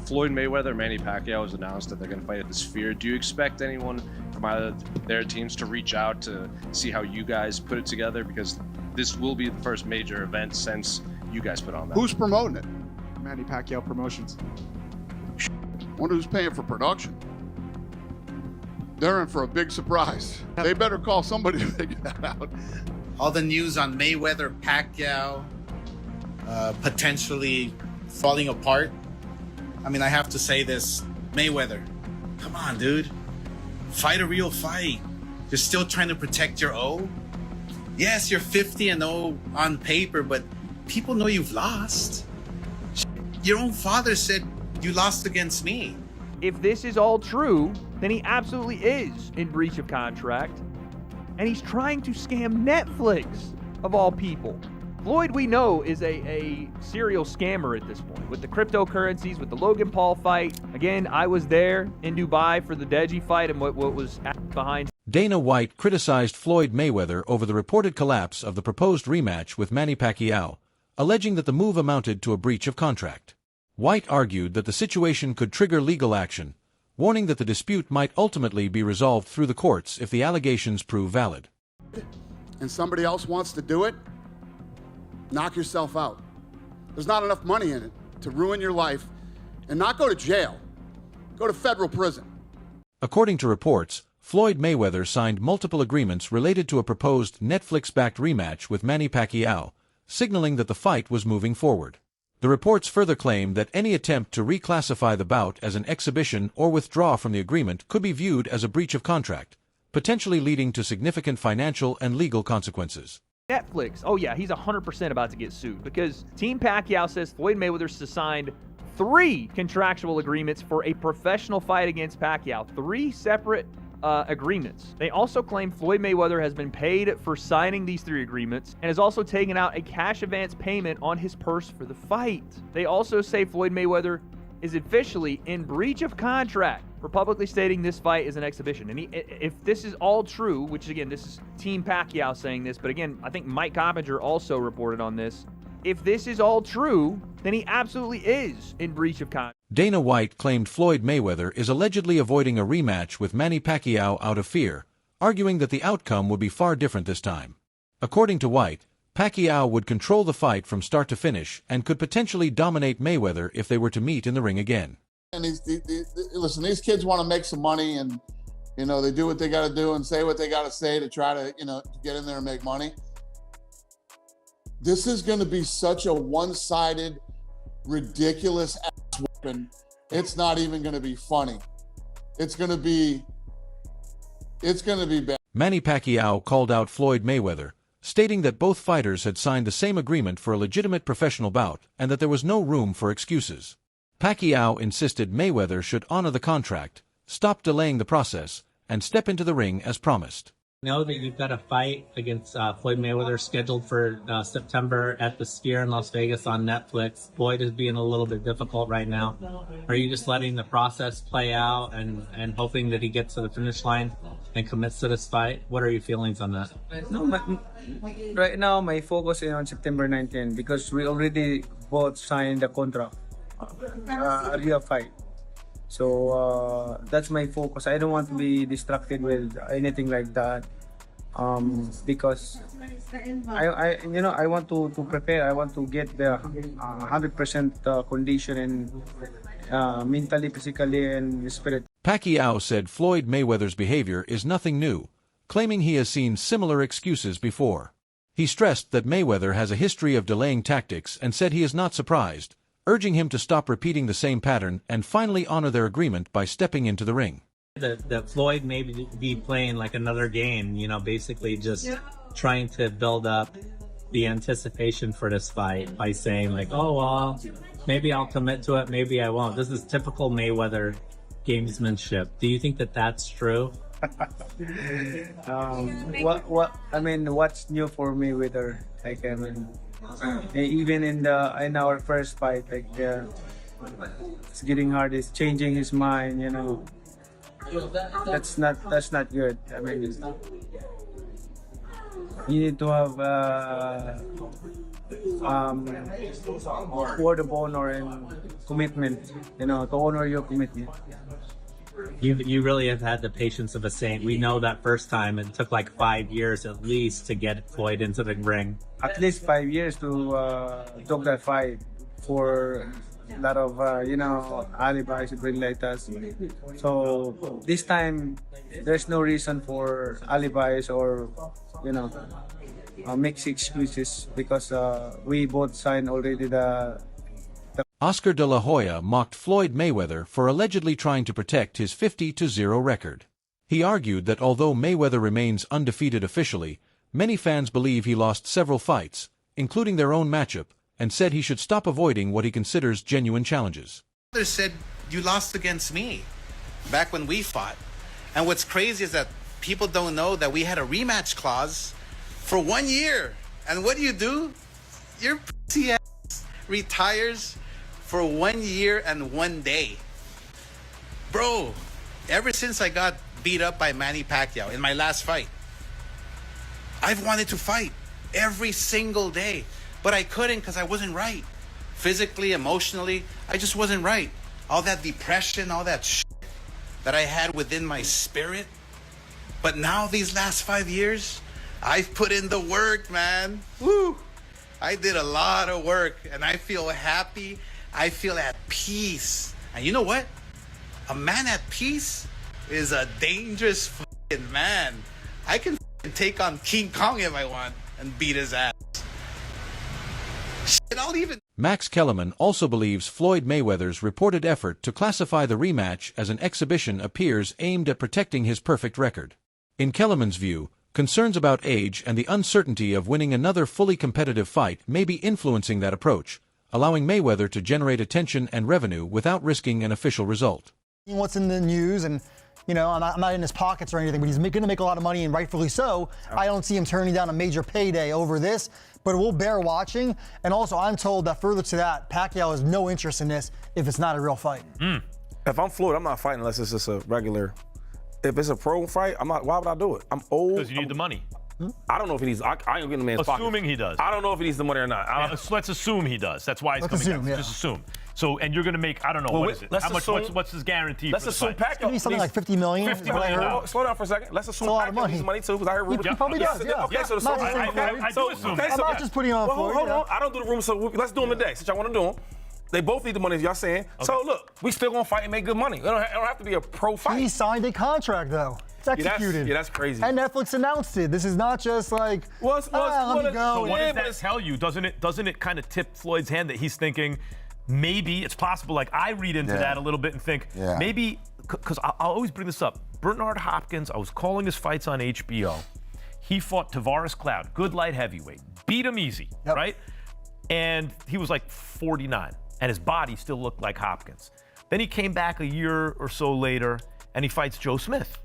Floyd Mayweather, Manny Pacquiao has announced that they're going to fight at the Sphere. Do you expect anyone from either their teams to reach out to see how you guys put it together? Because this will be the first major event since you guys put on that. Who's promoting it? Manny Pacquiao Promotions. Wonder who's paying for production. They're in for a big surprise. They better call somebody to figure that out. All the news on Mayweather-Pacquiao potentially falling apart. I mean, I have to say this. Mayweather, come on, dude. Fight a real fight. You're still trying to protect your O. Yes, you're 50-0 on paper, but people know you've lost. Your own father said you lost against me. If this is all true, then he absolutely is in breach of contract. And he's trying to scam Netflix, of all people. Floyd, we know, is a serial scammer at this point. With the cryptocurrencies, with the Logan Paul fight. Again, I was there in Dubai for the Deji fight and what was behind. Dana White criticized Floyd Mayweather over the reported collapse of the proposed rematch with Manny Pacquiao, alleging that the move amounted to a breach of contract. White argued that the situation could trigger legal action, warning that the dispute might ultimately be resolved through the courts if the allegations prove valid. And somebody else wants to do it, knock yourself out. There's not enough money in it to ruin your life and not go to jail. Go to federal prison. According to reports, Floyd Mayweather signed multiple agreements related to a proposed Netflix-backed rematch with Manny Pacquiao, signaling that the fight was moving forward. The reports further claim that any attempt to reclassify the bout as an exhibition or withdraw from the agreement could be viewed as a breach of contract, potentially leading to significant financial and legal consequences. Netflix, oh yeah, he's 100% about to get sued because Team Pacquiao says Floyd Mayweather signed 3 contractual agreements for a professional fight against Pacquiao. 3 separate agreements. They also claim Floyd Mayweather has been paid for signing these 3 agreements and has also taken out a cash advance payment on his purse for the fight. They also say Floyd Mayweather is officially in breach of contract for publicly stating this fight is an exhibition. And if this is all true, which again, this is Team Pacquiao saying this, but again, I think Mike Coppinger also reported on this. If this is all true, then he absolutely is in breach of contract. Dana White claimed Floyd Mayweather is allegedly avoiding a rematch with Manny Pacquiao out of fear, arguing that the outcome would be far different this time. According to White, Pacquiao would control the fight from start to finish and could potentially dominate Mayweather if they were to meet in the ring again. And listen, these kids want to make some money and, they do what they got to do and say what they got to say to try to, get in there and make money. This is going to be such a one-sided, ridiculous ass weapon. It's not even going to be funny. It's going to be bad. Manny Pacquiao called out Floyd Mayweather, stating that both fighters had signed the same agreement for a legitimate professional bout and that there was no room for excuses. Pacquiao insisted Mayweather should honor the contract, stop delaying the process, and step into the ring as promised. Know that you've got a fight against Floyd Mayweather scheduled for September at the Sphere in Las Vegas on Netflix. Floyd is being a little bit difficult right now. Are you just letting the process play out and hoping that he gets to the finish line and commits to this fight? What are your feelings on that? No, right now my focus is on September 19 because we already both signed the contract, a real fight. So that's my focus. I don't want to be distracted with anything like that, because I want to prepare. I want to get the 100% condition and mentally, physically, and spirit. Pacquiao said Floyd Mayweather's behavior is nothing new, claiming he has seen similar excuses before. He stressed that Mayweather has a history of delaying tactics and said he is not surprised, urging him to stop repeating the same pattern and finally honor their agreement by stepping into the ring. That Floyd may be playing like another game, basically just trying to build up the anticipation for this fight by saying like, oh, well, maybe I'll commit to it, maybe I won't. This is typical Mayweather gamesmanship. Do you think that that's true? What's new for Mayweather? Even in our first fight, it's getting hard. It's changing his mind. That's not good. You need to have word of honor and commitment, you know, to honor your commitment. You really have had the patience of a saint. We know that first time it took like 5 years at least to get Floyd into the ring. At least 5 years to took that fight for a lot of, you know, alibis to bring like us. So this time, there's no reason for alibis or, you know, mixed excuses because we both signed already the Oscar de la Hoya mocked Floyd Mayweather for allegedly trying to protect his 50-0 record. He argued that although Mayweather remains undefeated officially, many fans believe he lost several fights, including their own matchup, and said he should stop avoiding what he considers genuine challenges. Others said you lost against me back when we fought. And what's crazy is that people don't know that we had a rematch clause for 1 year. And what do? Your pussy ass retires for 1 year and 1 day. Bro, ever since I got beat up by Manny Pacquiao in my last fight, I've wanted to fight every single day, but I couldn't because I wasn't right. Physically, emotionally, I just wasn't right. All that depression, all that shit that I had within my spirit. But now these last 5 years, I've put in the work, man. Woo! I did a lot of work and I feel happy. I feel at peace. And you know what? A man at peace is a dangerous fucking man. I can take on King Kong if I want and beat his ass. Shit, I'll even... Max Kellerman also believes Floyd Mayweather's reported effort to classify the rematch as an exhibition appears aimed at protecting his perfect record. In Kellerman's view, concerns about age and the uncertainty of winning another fully competitive fight may be influencing that approach, allowing Mayweather to generate attention and revenue without risking an official result. What's in the news, and you know, I'm not in his pockets or anything, but he's going to make a lot of money, and rightfully so. I don't see him turning down a major payday over this, but we'll bear watching. And also, I'm told that further to that, Pacquiao has no interest in this if it's not a real fight. If I'm Floyd, I'm not fighting unless it's just a regular. If it's a pro fight, I'm not. Why would I do it? I'm old. Because you need the money. I don't know if he needs. I ain't getting the man's pocket. Assuming he does. I don't know if he needs the money or not. Let's assume he does. That's why he's Let's coming assume, down. yeah. Just assume. So, and you're going to make, I don't know, Well, what is it? let's How much? assume- What's his guarantee Let's for the assume fight? Pacquiao. Maybe something like $50 million. $50 is what I million. heard. Slow down for a second. Let's assume It's a lot of Pacquiao money. needs money too, because I heard rumors. He probably does, yeah. Okay, so the Not so just saying I do assume. I'm not just putting on well, Floyd, hold you know. on. I don't do the rumors, so let's do them today, since y'all want to do them. They both need the money, as y'all saying. So look, we still gonna fight and make good money. It don't have to be a pro fight. He signed a contract, though. It's executed. Yeah, that's crazy. And Netflix announced it. This is not just like, let me go. So what Yeah, does but that tell you? Doesn't it kind of tip Floyd's hand that he's thinking maybe it's possible? Like I read into that a little bit and think maybe, because I'll always bring this up. Bernard Hopkins, I was calling his fights on HBO. He fought Tavares Cloud, good light heavyweight, beat him easy, right? And he was like 49, and his body still looked like Hopkins. Then he came back a year or so later, and he fights Joe Smith.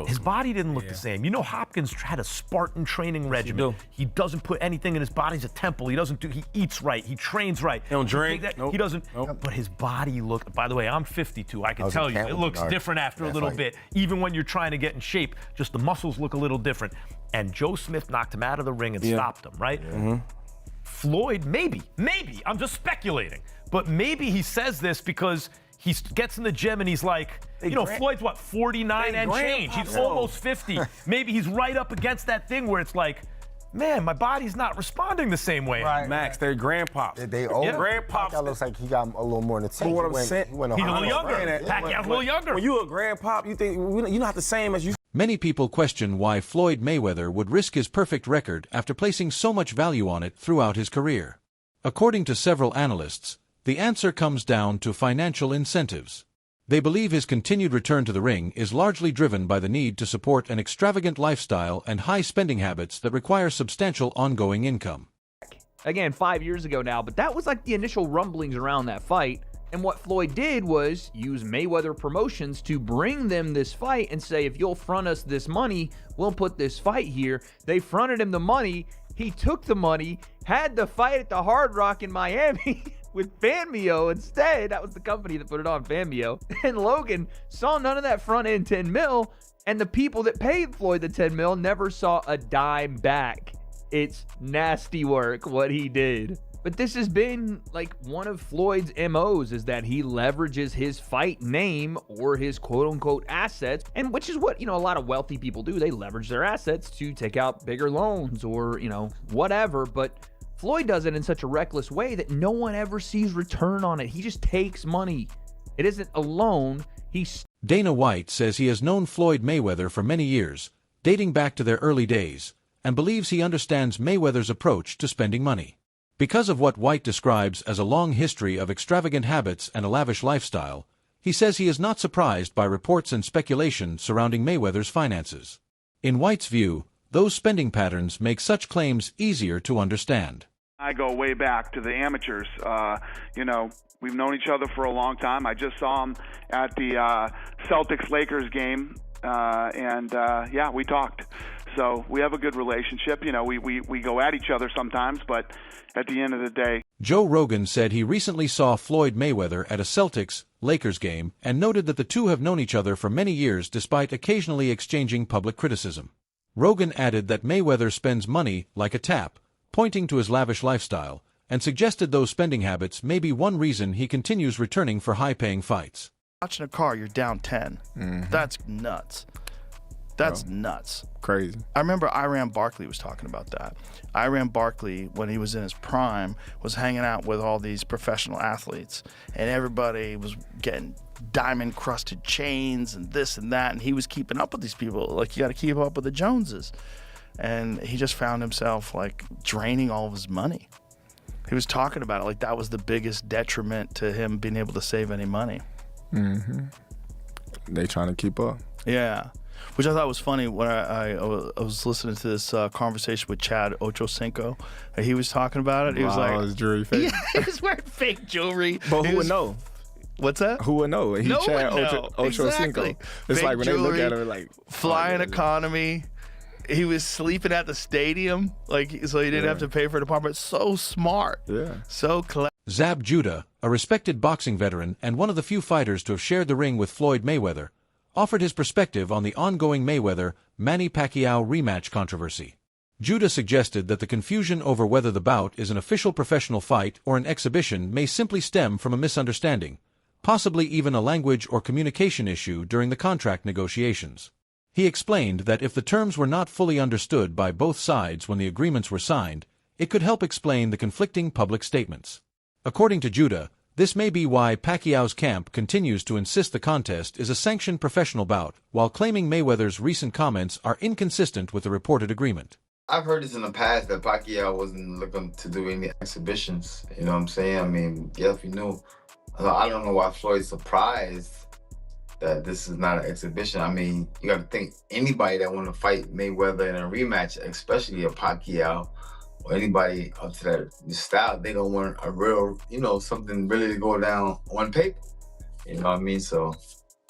His body didn't look the same. You know, Hopkins had a Spartan training regimen. He doesn't put anything in his body. He's a temple. He eats right. He trains right. He don't drink. He doesn't. But his body looked, by the way, I'm 52. I can tell you, it looks different after a little bit. Even when you're trying to get in shape, just the muscles look a little different. And Joe Smith knocked him out of the ring and stopped him, right? Floyd, maybe, I'm just speculating, but maybe he says this because he gets in the gym and he's like, Floyd's what, 49 and change. He's almost 50. Maybe he's right up against that thing where it's like, man, my body's not responding the same way. Right. Max, they're grandpops. They old. Grandpops. Pacquiao looks like he got a little more in the tank. But what I'm saying, He's a little younger. Pacquiao's a little younger. When you a grandpop, you think you're not the same as you. Many people question why Floyd Mayweather would risk his perfect record after placing so much value on it throughout his career. According to several analysts, the answer comes down to financial incentives. They believe his continued return to the ring is largely driven by the need to support an extravagant lifestyle and high spending habits that require substantial ongoing income. Again, 5 years ago now, but that was like the initial rumblings around that fight. And what Floyd did was use Mayweather Promotions to bring them this fight and say, if you'll front us this money, we'll put this fight here. They fronted him the money. He took the money, had the fight at the Hard Rock in Miami with Fanmio instead. That was the company that put it on, Fanmio. And Logan saw none of that front end 10 mil, and the people that paid Floyd the 10 mil never saw a dime back. It's nasty work what he did. But this has been like one of Floyd's MOs, is that he leverages his fight name or his quote unquote assets, and which is what, a lot of wealthy people do. They leverage their assets to take out bigger loans or, whatever. But Floyd does it in such a reckless way that no one ever sees return on it. He just takes money. It isn't a loan. Dana White says he has known Floyd Mayweather for many years, dating back to their early days, and believes he understands Mayweather's approach to spending money. Because of what White describes as a long history of extravagant habits and a lavish lifestyle, he says he is not surprised by reports and speculation surrounding Mayweather's finances. In White's view, those spending patterns make such claims easier to understand. I go way back to the amateurs. We've known each other for a long time. I just saw him at the Celtics-Lakers game, and we talked. So we have a good relationship. We go at each other sometimes, but at the end of the day. Joe Rogan said he recently saw Floyd Mayweather at a Celtics-Lakers game and noted that the two have known each other for many years despite occasionally exchanging public criticism. Rogan added that Mayweather spends money like a tap, pointing to his lavish lifestyle, and suggested those spending habits may be one reason he continues returning for high-paying fights. Watching a car, you're down 10. That's nuts. That's nuts. Crazy. I remember Iran Barkley was talking about that. Iran Barkley, when he was in his prime, was hanging out with all these professional athletes, and everybody was getting diamond-crusted chains and this and that, and he was keeping up with these people. Like, you got to keep up with the Joneses. And he just found himself, draining all of his money. He was talking about it like that was the biggest detriment to him being able to save any money. They trying to keep up. Yeah. Which I thought was funny when I was listening to this conversation with Chad Ochocinco. He was talking about it. He was like, his jewelry fake. Yeah, he was wearing fake jewelry. But who would know? What's that? Who would know? No Chad one know. Ochocinco. Exactly. It's Fake like when jewelry, they look at him, like flying economy. He was sleeping at the stadium, so he didn't have to pay for an apartment. So smart. Yeah. So clever. Zab Judah, a respected boxing veteran and one of the few fighters to have shared the ring with Floyd Mayweather, offered his perspective on the ongoing Mayweather-Manny Pacquiao rematch controversy. Judah suggested that the confusion over whether the bout is an official professional fight or an exhibition may simply stem from a misunderstanding, possibly even a language or communication issue during the contract negotiations. He explained that if the terms were not fully understood by both sides when the agreements were signed, it could help explain the conflicting public statements. According to Judah, this may be why Pacquiao's camp continues to insist the contest is a sanctioned professional bout, while claiming Mayweather's recent comments are inconsistent with the reported agreement. I've heard this in the past that Pacquiao wasn't looking to do any exhibitions. You know what I'm saying? I mean, yeah, if you knew. I don't know why Floyd's surprised that this is not an exhibition. I mean, you got to think anybody that want to fight Mayweather in a rematch, especially a Pacquiao or anybody up to that style, they don't want a real, something really to go down on paper. You know what I mean? So,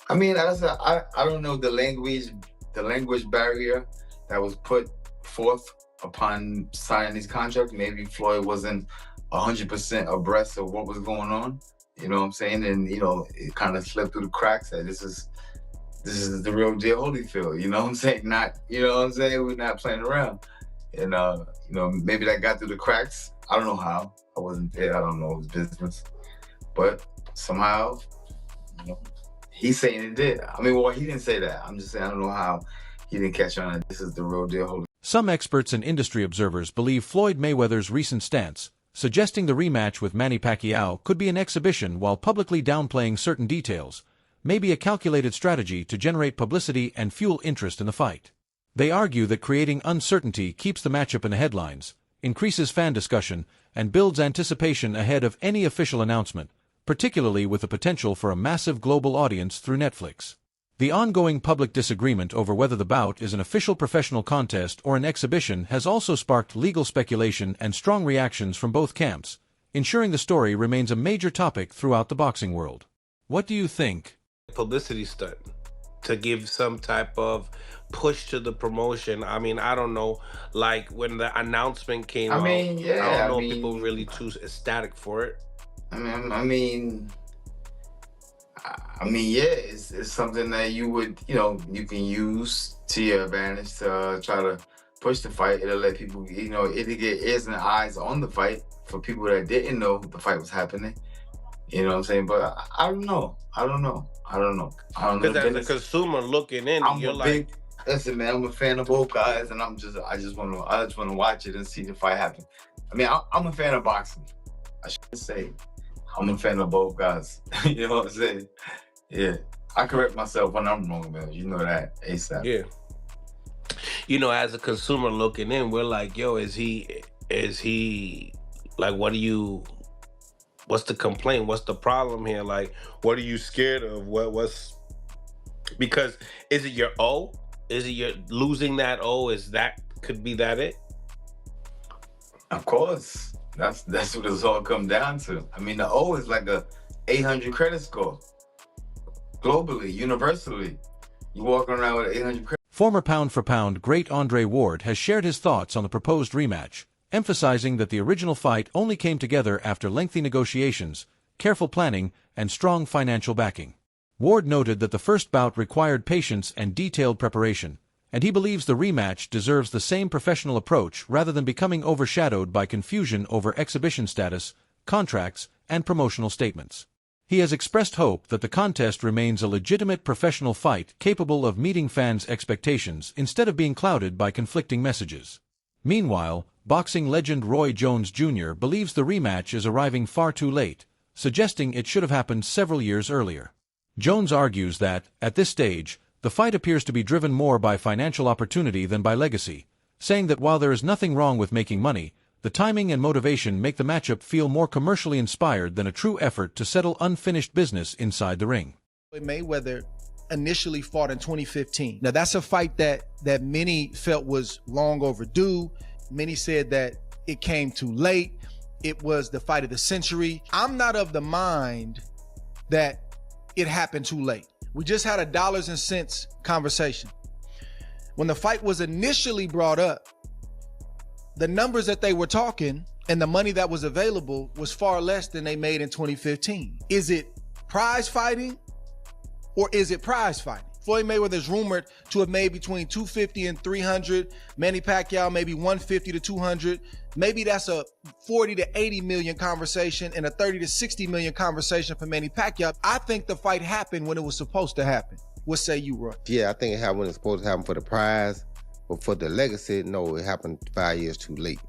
I mean, I don't know the language barrier that was put forth upon signing these contracts. Maybe Floyd wasn't 100% abreast of what was going on. You know what I'm saying? And, it kind of slipped through the cracks that this is the real deal Holyfield. You know what I'm saying? We're not playing around. And, maybe that got through the cracks. I don't know how. I wasn't there. I don't know his business. But somehow, he's saying it did. I mean, well, he didn't say that. I'm just saying I don't know how he didn't catch on that this is the real deal Holyfield. Some experts and industry observers believe Floyd Mayweather's recent stance, suggesting the rematch with Manny Pacquiao could be an exhibition while publicly downplaying certain details, may be a calculated strategy to generate publicity and fuel interest in the fight. They argue that creating uncertainty keeps the matchup in the headlines, increases fan discussion, and builds anticipation ahead of any official announcement, particularly with the potential for a massive global audience through Netflix. The ongoing public disagreement over whether the bout is an official professional contest or an exhibition has also sparked legal speculation and strong reactions from both camps, ensuring the story remains a major topic throughout the boxing world. What do you think? Publicity stunt to give some type of push to the promotion. I mean, I don't know, like when the announcement came out, I don't know if people were really too ecstatic for it. It's something that you would, you can use to your advantage to try to push the fight. It'll let people, it'll get ears and eyes on the fight for people that didn't know the fight was happening. You know what I'm saying? But I don't know. Because as a consumer looking in, you're like, listen, man, I'm a fan of both guys, and I just want to watch it and see the fight happen. I mean, I'm a fan of boxing. I should say, I'm a fan of both guys. You know what I'm saying? Yeah, I correct myself when I'm wrong, man. You know that ASAP. Yeah. As a consumer looking in, we're like, yo, is he like, what's the complaint? What's the problem here? Like, what are you scared of? Because is it your O? Is it your losing that O? Could be that it? Of course. That's what it's all come down to. I mean, the O is like a 800 credit score. Globally, universally. You walk around with an 800 credit. Former pound-for-pound great Andre Ward has shared his thoughts on the proposed rematch, emphasizing that the original fight only came together after lengthy negotiations, careful planning, and strong financial backing. Ward noted that the first bout required patience and detailed preparation, and he believes the rematch deserves the same professional approach rather than becoming overshadowed by confusion over exhibition status, contracts, and promotional statements. He has expressed hope that the contest remains a legitimate professional fight capable of meeting fans' expectations instead of being clouded by conflicting messages. Meanwhile, boxing legend Roy Jones Jr. believes the rematch is arriving far too late, suggesting it should have happened several years earlier. Jones argues that, at this stage, the fight appears to be driven more by financial opportunity than by legacy, saying that while there is nothing wrong with making money, the timing and motivation make the matchup feel more commercially inspired than a true effort to settle unfinished business inside the ring. Mayweather initially fought in 2015. Now that's a fight that many felt was long overdue. Many said that it came too late. It was the fight of the century. I'm not of the mind that it happened too late. We just had a dollars and cents conversation. When the fight was initially brought up, the numbers that they were talking and the money that was available was far less than they made in 2015. Is it prize fighting or is it prize fighting? Floyd Mayweather is rumored to have made between 250 and 300. Manny Pacquiao maybe 150 to 200. Maybe that's a 40 to 80 million conversation and a 30 to 60 million conversation for Manny Pacquiao. I think the fight happened when it was supposed to happen. What say you, Roy? Yeah, I think it happened when it's supposed to happen for the prize. But for the legacy, no, it happened 5 years too late.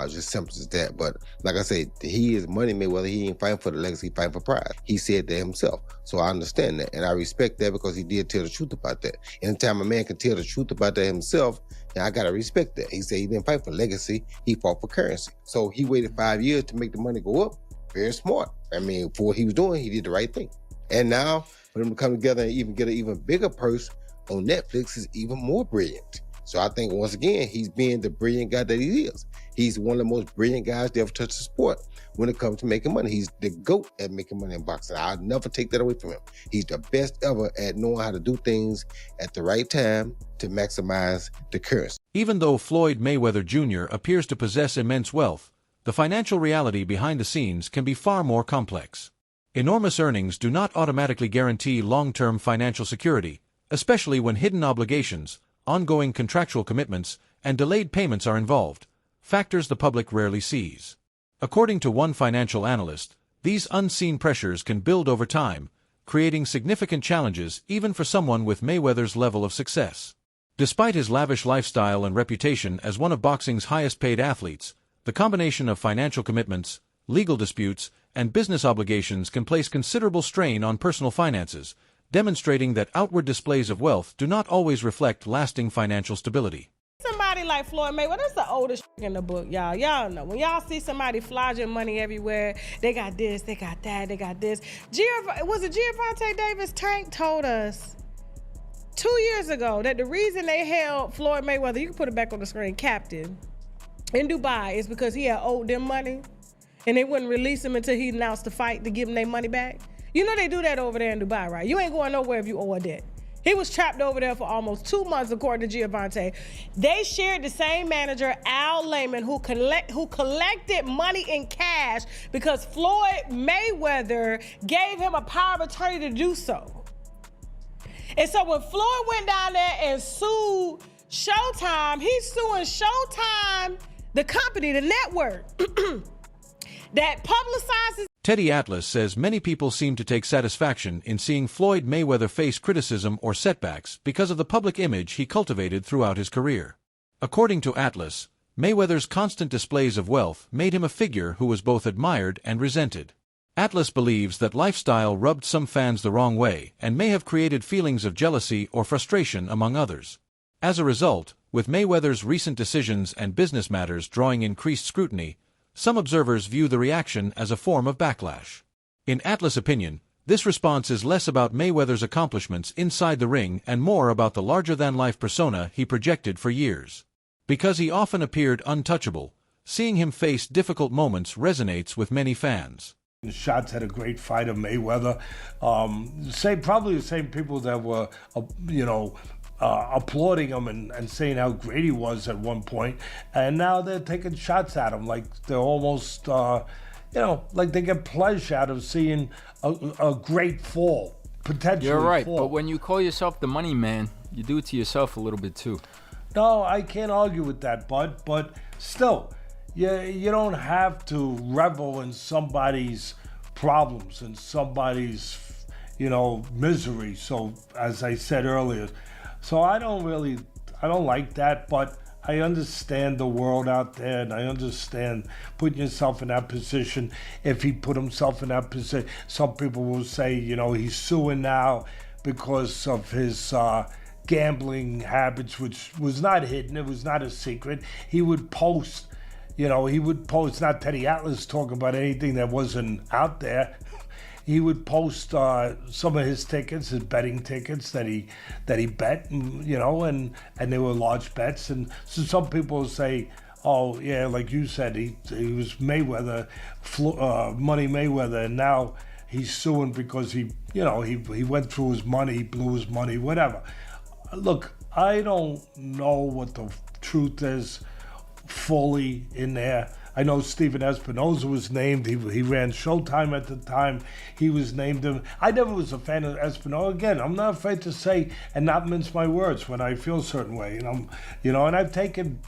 Just simple as that. But like I said, he is Money Mayweather. He ain't fighting for the legacy, he fighting for prize. He said that himself. So I understand that. And I respect that because he did tell the truth about that. Anytime a man can tell the truth about that himself, then I got to respect that. He said he didn't fight for legacy, he fought for currency. So he waited 5 years to make the money go up. Very smart. I mean, for what he was doing, he did the right thing. And now, for them to come together and even get an even bigger purse on Netflix is even more brilliant. So I think, once again, he's being the brilliant guy that he is. He's one of the most brilliant guys to ever touch the sport when it comes to making money. He's the GOAT at making money in boxing. I'll never take that away from him. He's the best ever at knowing how to do things at the right time to maximize the currency. Even though Floyd Mayweather Jr. appears to possess immense wealth, the financial reality behind the scenes can be far more complex. Enormous earnings do not automatically guarantee long-term financial security, especially when hidden obligations, ongoing contractual commitments, and delayed payments are involved, factors the public rarely sees. According to one financial analyst, these unseen pressures can build over time, creating significant challenges even for someone with Mayweather's level of success. Despite his lavish lifestyle and reputation as one of boxing's highest-paid athletes, the combination of financial commitments, legal disputes, and business obligations can place considerable strain on personal finances, demonstrating that outward displays of wealth do not always reflect lasting financial stability. Somebody like Floyd Mayweather, that's the oldest in the book, y'all. Y'all know. When y'all see somebody flogging money everywhere, they got this, they got that, they got this. Was it Gervonta Davis? Tank told us 2 years ago that the reason they held Floyd Mayweather, you can put it back on the screen, captive, in Dubai is because he had owed them money and they wouldn't release him until he announced the fight to give them their money back. You know they do that over there in Dubai, right? You ain't going nowhere if you owe a debt. He was trapped over there for almost 2 months, according to Gervonta. They shared the same manager, Al Layman, who collected money in cash because Floyd Mayweather gave him a power of attorney to do so. And so when Floyd went down there and sued Showtime. He's suing Showtime, the company, the network that publicizes. Teddy Atlas says many people seem to take satisfaction in seeing Floyd Mayweather face criticism or setbacks because of the public image he cultivated throughout his career. According to Atlas, Mayweather's constant displays of wealth made him a figure who was both admired and resented. Atlas believes that lifestyle rubbed some fans the wrong way and may have created feelings of jealousy or frustration among others. As a result, with Mayweather's recent decisions and business matters drawing increased scrutiny, some observers view the reaction as a form of backlash. In Atlas' opinion, this response is less about Mayweather's accomplishments inside the ring and more about the larger-than-life persona he projected for years. Because he often appeared untouchable, seeing him face difficult moments resonates with many fans. Shots had a great fight of Mayweather. Probably the same people that were, applauding him and saying how great he was at one point, and now they're taking shots at him like they're almost, like they get pleasure out of seeing a great fall, potentially. You're right, fall. but when you call yourself the money man, you do it to yourself a little bit too. No, I can't argue with that, Bud, but still, you don't have to revel in somebody's problems and somebody's, misery. So, as I said earlier, so I don't like that, but I understand the world out there, and I understand putting yourself in that position. If he put himself in that position, some people will say, he's suing now because of his gambling habits, which was not hidden. It was not a secret. He would post, not Teddy Atlas talking about anything that wasn't out there. He would post some of his tickets, his betting tickets that he bet, and they were large bets. And so some people say, oh yeah, like you said, he was Mayweather, Money Mayweather, and now he's suing because he went through his money, he blew his money, whatever. Look, I don't know what the truth is fully in there. I know Steven Espinoza was named. He ran Showtime at the time. He was named him. I never was a fan of Espinoza. Again, I'm not afraid to say and not mince my words when I feel a certain way. And I've taken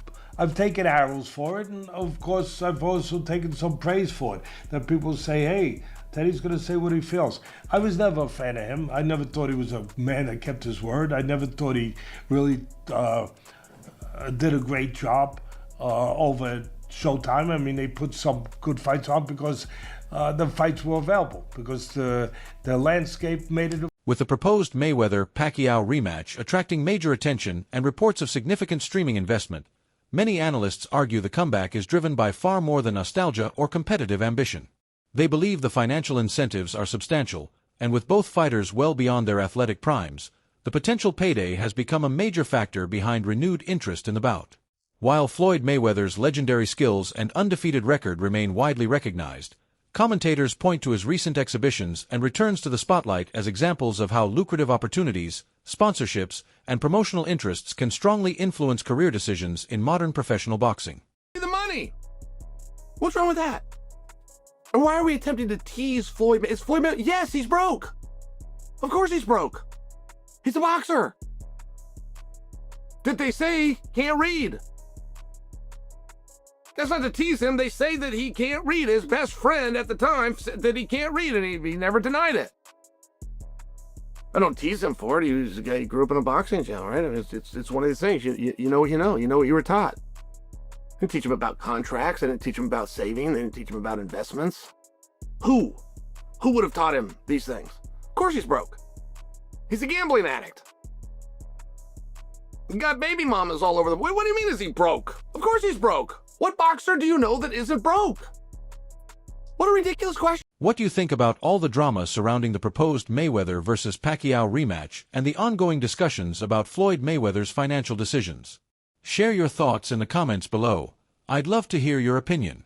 arrows for it, and of course I've also taken some praise for it. That people say, hey, Teddy's going to say what he feels. I was never a fan of him. I never thought he was a man that kept his word. I never thought he really did a great job over at Showtime. I mean, they put some good fights on because the fights were available, because the landscape made it. With the proposed Mayweather-Pacquiao rematch attracting major attention and reports of significant streaming investment, many analysts argue the comeback is driven by far more than nostalgia or competitive ambition. They believe the financial incentives are substantial, and with both fighters well beyond their athletic primes, the potential payday has become a major factor behind renewed interest in the bout. While Floyd Mayweather's legendary skills and undefeated record remain widely recognized, commentators point to his recent exhibitions and returns to the spotlight as examples of how lucrative opportunities, sponsorships, and promotional interests can strongly influence career decisions in modern professional boxing. The money! What's wrong with that? And why are we attempting to tease Floyd? Is Floyd Mayweather? Yes, he's broke. Of course he's broke. He's a boxer. Did they say he can't read? That's not to tease him. They say that he can't read. His best friend at the time said that he can't read, and he never denied it. I don't tease him for it. He was a guy who grew up in a boxing gym, right? I mean, it's one of these things. You know what you know. You know what you were taught. I didn't teach him about contracts. I didn't teach him about saving. I didn't teach him about investments. Who would have taught him these things? Of course he's broke. He's a gambling addict. He's got baby mamas all over the... What do you mean is he broke? Of course he's broke. What boxer do you know that isn't broke? What a ridiculous question. What do you think about all the drama surrounding the proposed Mayweather versus Pacquiao rematch and the ongoing discussions about Floyd Mayweather's financial decisions? Share your thoughts in the comments below. I'd love to hear your opinion.